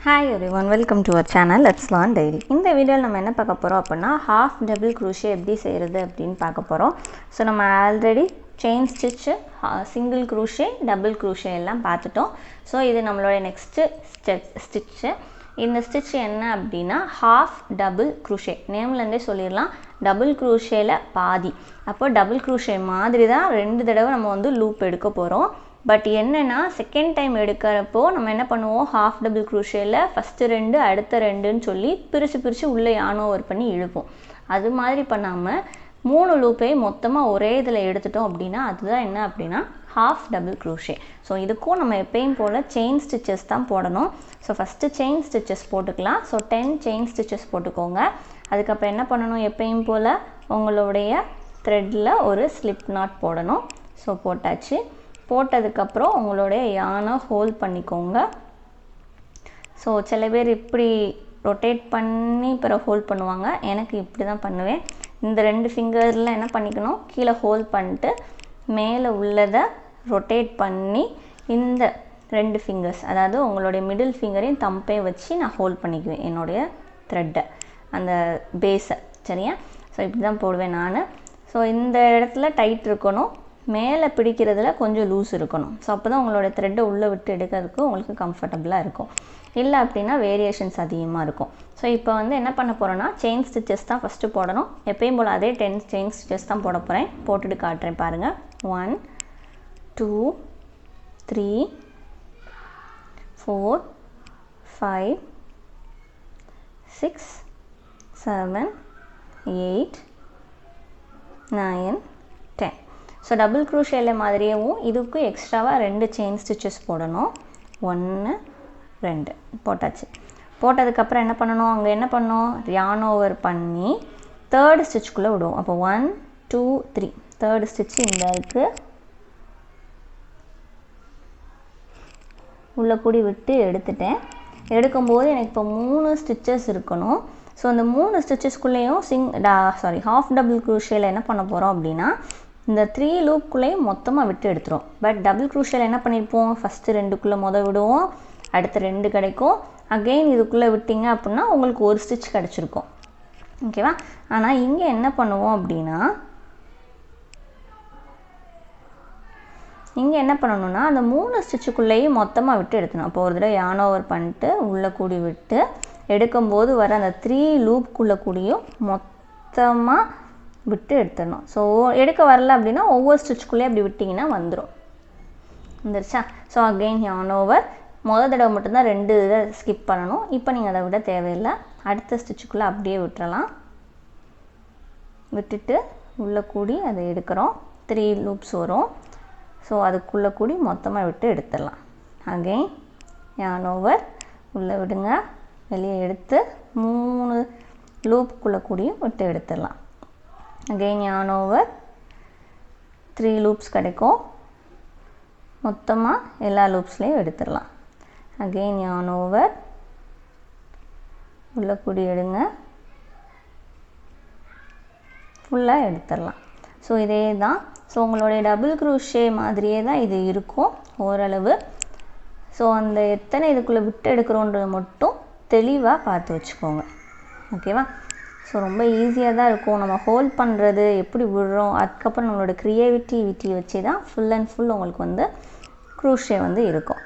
Hi everyone, welcome to our channel. Let's learn daily. இந்த வீடியோல நம்ம என்ன பார்க்க போறோம் அப்படினா half double crochet எப்படி செய்யறது அப்படினு பார்க்க போறோம். சோ நம்ம already chain stitch, single crochet, double crochet எல்லாம் பார்த்துட்டோம். சோ இது நம்மளோட next stitch. இந்த stitch என்ன அப்படினா half double crochet. நேம்ல இருந்தே சொல்லிரலாம் double crochetல பாதி. அப்போ double crochet மாதிரி தான் ரெண்டு தடவை நம்ம வந்து loop எடுக்க போறோம். பட் என்னன்னா செகண்ட் டைம் எடுக்கறப்போ நம்ம என்ன பண்ணுவோம் half double crochetல ஃபர்ஸ்ட் ரெண்டு அடுத்த ரெண்டுன்னு சொல்லி பிரிச்சு உள்ள yarn over பண்ணி இழுப்போம். அது மாதிரி பண்ணாம மூணு லூப்பை மொத்தமா ஒரே இதுல எடுத்துட்டோம் அப்படினா அதுதான் என்ன அப்படினா half double crochet. சோ இதுக்கும் நம்ம எப்பவும் போல chain stitches தான் போடணும். சோ ஃபர்ஸ்ட் chain stitches போட்டுக்கலாம். சோ 10 chain stitches போட்டுக்கோங்க. அதுக்கு அப்புறம் என்ன பண்ணனும் எப்பவும் போல உங்களுடைய threadல ஒரு slip knot போடணும். சோ போட்டாச்சு. போட்டதுக்கு அப்புறம் உங்களுடைய yarn ஹோல்ட் பண்ணிக்கோங்க. சோ சில பேர் இப்படி ரொட்டேட் பண்ணி பிறகு ஹோல்ட் பண்ணுவாங்க. எனக்கு இப்படி தான் பண்ணுவேன். இந்த ரெண்டு ஃபிங்கர்ல என்ன பண்ணிக்கணும் கீழ ஹோல்ட் பண்ணிட்டு மேலே உள்ளத ரொட்டேட் பண்ணி இந்த ரெண்டு ஃபிங்கர்ஸ் அதாவது உங்களுடைய மிடில் ஃபிங்கரையும் தம்பையும் வச்சு நான் ஹோல்ட் பண்ணிக்குவேன் என்னோட த்ரெட் அந்த பேஸ் சரியா. சோ இப்படி தான் போடுவேன் நான். சோ இந்த இடத்துல டைட் இருக்கணும். மேலே பிடிக்கிறதுல கொஞ்சம் லூஸ் இருக்கணும். சோ அப்பதான் உங்களோட த்ரெட் உள்ள விட்டு எடுக்கிறதுக்கு உங்களுக்கு கம்ஃபர்ட்டபிளா இருக்கும். இல்ல அப்படினா வேரியேஷன்ஸ் அதிகமா இருக்கும். சோ இப்போ வந்து என்ன பண்ண போறேன்னா chain stitches தான் ஃபர்ஸ்ட் போடணும். எப்பவும் போல அதே 10 chain stitches தான் போட போறேன். போட்டுட்டு காட்றேன் பாருங்க. 1 2 3 4 5 6 7 8 9 10. So double crochetல மாதிரியேவும் இதுக்கு எக்ஸ்ட்ராவா ரெண்டு chain stitches போடணும். 1 2 போட்டாச்சு. போட்டதுக்கு அப்புறம் என்ன பண்ணனும் அங்க என்ன பண்ணனும் yarn over பண்ணி third stitch குள்ள விடுவோம். அப்ப 1 2 3 third stitch இந்த இருக்கு. உள்ள கூடி விட்டு எடுத்துட்டேன். எடுக்கும்போது எனக்கு இப்ப 3 stitches இருக்கணும். சோ அந்த 3 stitches குள்ளேயும் half double crochetல என்ன பண்ண போறோம் அப்படினா இந்த 3 லூப் குள்ளே மொத்தமா விட்டு எடுத்துறோம். பட் டபுள் crochetல என்ன பண்ணிருப்போம் ஃபர்ஸ்ட் ரெண்டுக்குள்ள விடுவோம். அடுத்து ரெண்டு கிடைக்கும். அகைன் இதுக்குள்ள விட்டீங்க அப்படினா உங்களுக்கு ஒரு ஸ்டிட்ச் கிடைச்சிருக்கும். ஓகேவா? ஆனா இங்க என்ன பண்ணுவோம் அப்படினா இங்க என்ன பண்ணனும்னா அந்த 3 ஸ்டிட்ச் குள்ளேயே மொத்தமா விட்டு எடுத்துறோம். அப்ப ஒரு தடவை yarn over பண்ணிட்டு உள்ள கூடி விட்டு எடுக்கும்போது வர அந்த 3 லூப் குள்ள கூடியும் மொத்தமா விட்டு எடுத்துறணும். சோ எடுக்க வரல அப்படினா ஒவ்வொரு ஸ்டிட்ச் குள்ளே அப்படி விட்டீங்கனா வந்துரும். வந்துருச்சா? சோ அகைன் yarn over முதல் தடவை மட்டும் தான் ரெண்டு இத ஸ்கிப் பண்ணனும். இப்போ நீங்க அதை விட தேவையில்லை. அடுத்த ஸ்டிட்ச் குள்ள அப்படியே விட்டுறலாம். விட்டுட்டு உள்ள கூடி அதை எடுக்கறோம். 3 லூப்ஸ் வரும். சோ அதுக்குள்ள கூடி மொத்தமா விட்டு எடுத்துறலாம். அகைன் yarn over உள்ள விடுங்க. வெளியே எடுத்து 3 லூப் குள்ள கூடி விட்டு எடுத்துறலாம். again yarn over 3 loops கிடைக்கும். மொத்தமா எல்லா லூப்ஸ்லயும் எடுத்துறலாம். again yarn over உள்ள கூடி எடுங்க. ஃபுல்லா எடுத்துறலாம். சோ இதே தான். சோ உங்களுடைய டபுள் crochet மாதிரியே தான் இது இருக்கும் ஓரளவு. சோ அந்த எத்தனை இதுக்குள்ள விட்டு எடுக்கறோம்ன்றது மட்டும் தெளிவா பார்த்து வெச்சுக்கோங்க. ஓகேவா? சோ ரொம்ப ஈஸியா தான் இருக்கும். நம்ம ஹோல்ட் பண்றது எப்படி விடுறோம் அதுக்கு அப்புறம் நம்மளோட கிரியேட்டிவிட்டி வச்சு தான் ஃபுல் அண்ட் ஃபுல் உங்களுக்கு வந்து crochet வந்து இருக்கும்.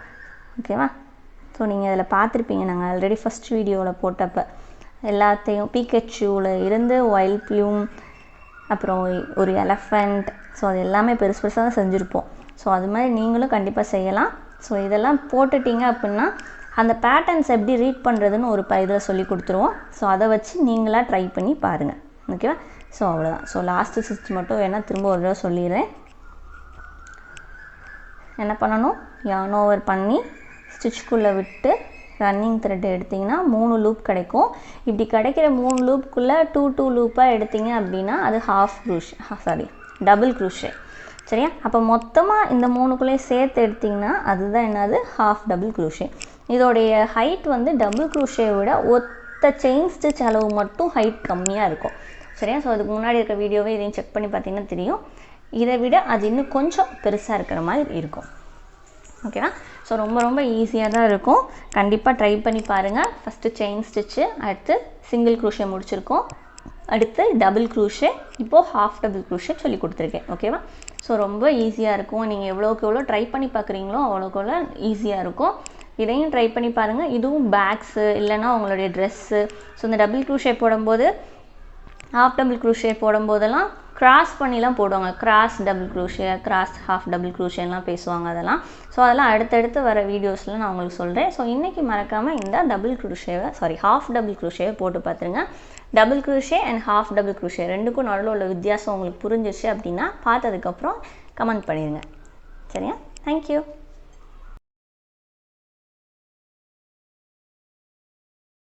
ஓகேவா? சோ நீங்க இதல பார்த்திருப்பீங்க. நாங்க ஆல்ரெடி ஃபர்ஸ்ட் வீடியோல போட்டப்ப எல்லாத்தையும் பிகேச்சுல இருந்து வைல்ட் ப்ளூம் அப்புறம் ஒரு எலிஃபண்ட் சோ அது எல்லாமே பெருசா தான் செஞ்சிருப்போம். சோ அது மாதிரி நீங்களும் கண்டிப்பா செய்யலாம். சோ இதெல்லாம் போட்டுட்டீங்க அப்படினா அந்த பேட்டர்ன்ஸ் எப்படி ரீட் பண்றதுன்னு ஒரு இத சொல்லி கொடுத்துருவோம். சோ அத வச்சு நீங்களா ட்ரை பண்ணி பாருங்க. ஓகேவா? சோ அவ்வளவுதான். சோ லாஸ்ட் ஸ்டிட்ச் மட்டும் வேணா திரும்ப ஒரு தடவை சொல்லிறேன். என்ன பண்ணனும் yarn over பண்ணி ஸ்டிட்ச் குள்ள விட்டு ரன்னிங் thread எடுத்தீங்கன்னா 3 லூப் கிடைக்கும். இப்படி கிடைக்கிற 3 லூப் குள்ள 2 லூப்பா எடுத்தீங்க அப்படினா அது டபுள் crochet. சரியா? அப்ப மொத்தமா இந்த 3 குள்ளே சேர்த்து எடுத்தீங்கன்னா அதுதான் என்னது half double crochet. இதோட ஹைட் வந்து டபுள் crochet விட ஒத்த chain stitch அளவு மட்டும் ஹைட் கம்மியா இருக்கும். சரியா? சோ அதுக்கு முன்னாடி இருக்க வீடியோவை இதையும் செக் பண்ணி பார்த்தீங்கன்னா தெரியும். இதை விட அது இன்னும் கொஞ்சம் பெருசா இருக்கிற மாதிரி இருக்கும். ஓகேவா? சோ ஸோ ரொம்ப ரொம்ப ஈஸியாக தான் இருக்கும். கண்டிப்பாக ட்ரை பண்ணி பாருங்கள். ஃபஸ்ட்டு செயின் ஸ்டிச்சு, அடுத்து சிங்கிள் க்ரூஷே முடிச்சிருக்கோம், அடுத்து டபுள் க்ரூஷே, இப்போது ஹாஃப் டபுள் க்ரூஷே சொல்லி கொடுத்துருக்கேன். ஓகேவா? ஸோ ரொம்ப ஈஸியாக இருக்கும். நீங்கள் எவ்வளோக்கு எவ்வளோ ட்ரை பண்ணி பார்க்குறீங்களோ அவ்வளோக்கு எவ்வளோ ஈஸியாக இருக்கும். இதையும் ட்ரை பண்ணி பாருங்கள். இதுவும் பேக்ஸு இல்லைனா உங்களுடைய ட்ரெஸ்ஸு. ஸோ இந்த டபுள் க்ரூஷே போடும்போது, ஹாஃப் டபுள் க்ரூஷே போடும்போதெல்லாம் கிராஸ் பண்ணிலாம் போடுவாங்க. Cross double crochet, cross half double க்ரூஷேலாம் பேசுவாங்க அதெல்லாம். ஸோ அதெல்லாம் அடுத்தடுத்து வர வீடியோஸில் நான் உங்களுக்கு சொல்கிறேன். ஸோ இன்றைக்கி மறக்காமல் இந்த டபுள் க்ரூஷேவை ஹாஃப் டபுள் க்ரூஷேவை போட்டு பார்த்துருங்க. Double crochet and half double crochet ரெண்டுக்கும் நடுவில் உள்ள வித்தியாசம் உங்களுக்கு புரிஞ்சிச்சு அப்படின்னா பார்த்ததுக்கப்புறம் கமெண்ட் பண்ணிடுங்க. சரியா? தேங்க்யூ.